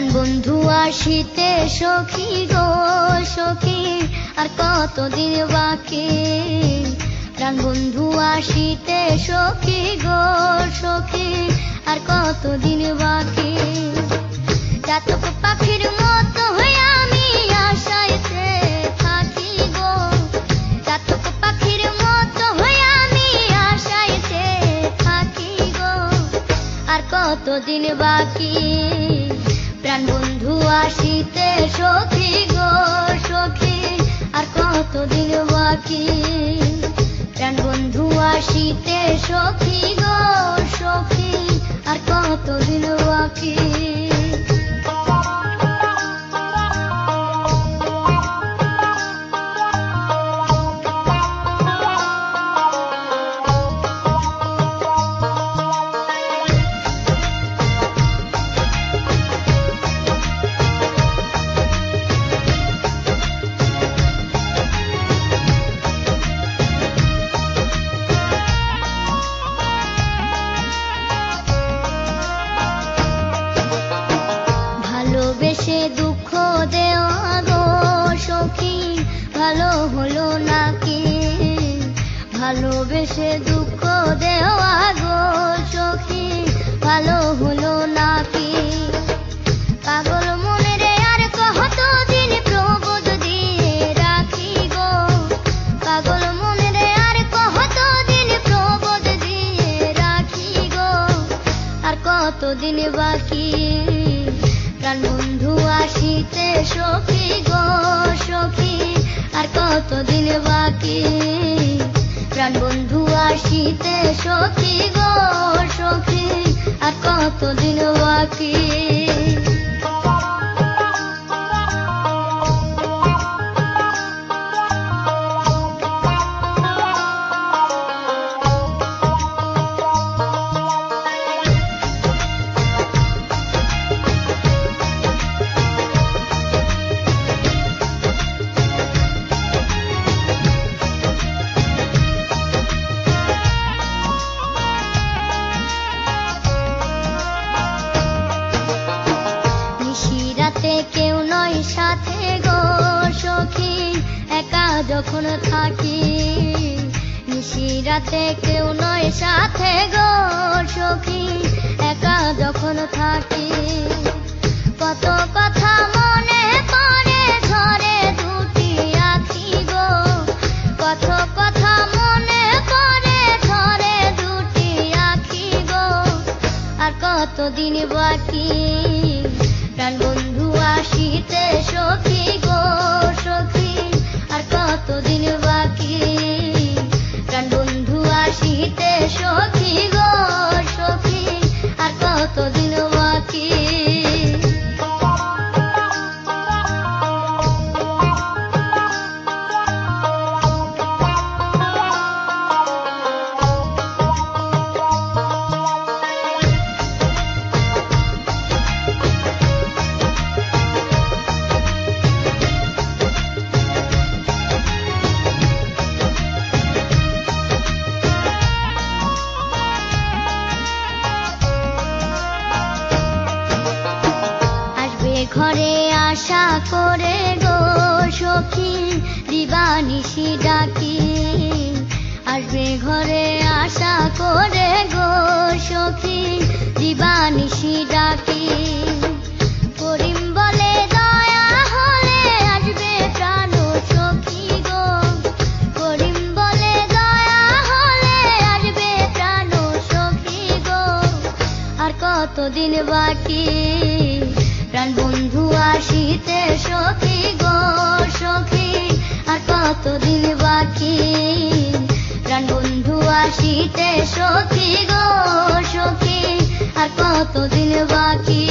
প্রাণ বন্ধু আসিতে সখী গো সখী, আর কতদিন বাকি। প্রাণ বন্ধু আসিতে সখী গো সখী, আর কতদিন বাকি। চাতক পাখির মতো হয়ে আমি আশাইতে থাকি গো, চাতক পাখির মতো হয়ে আমি আশাইতে থাকি গো, আর কতদিন বাকি। প্রাণ বন্ধু আসিতে সখী গো সখী, আর কতদিন বাকি। প্রাণ বন্ধু আসিতে সখী গো সখী, আর কতদিন বাকি। ভালোবেসে দুঃখ দেওয়া গো সখী, ভালো হলো নাকি। ভালোবেসে দুঃখ দেওয়া গো সখী, ভালো হলো নাকি। পাগল মনে রে আর কতদিন প্রবোধ দিয়ে রাখি গো, পাগল মনে রে আর কতদিন প্রবোধ দিয়ে রাখি গো, আর কতদিন বাকি। প্রাণ বন্ধু আসিতে সখী গো সখী, আর কতদিন বাকি। প্রাণ বন্ধু আসিতে সখী গো সখী, আর কতদিন বাকি। নিশিরাতে কেউ নয় সাথে গো সখী, একা যখন থাকি। নিশিরাতে কেউ নয় সাথে গো সখী, একা যখন থাকি। কত কথা মনে পড়ে ঝরে দুটি আখি গো, কত কথা মনে পড়ে ঝরে দুটি আখি গো, আর কতদিন বাকি। প্রাণ বন্ধু আসিতে সখী গো সখী, আর কতদিন বাকি। প্রাণ বন্ধু আসিতে সখী গো সখী, আর কতদিন বাকি। ঘরে আশা করে গো সখী, দিবানিশি ডাকি। আসবে ঘরে আশা করে গো সখী, দিবানিশি ডাকি। করিম বলে দয়া হলে আসবে প্রাণ সখী গো, করিম বলে দয়া হলে আসবে প্রাণ সখী গো, আর কতদিন বাকি। প্রাণ বন্ধু আসিতে সখী গো সখী, আর কতদিন বাকি। প্রাণ বন্ধু আসিতে সখী গো সখী, আর কতদিন বাকি।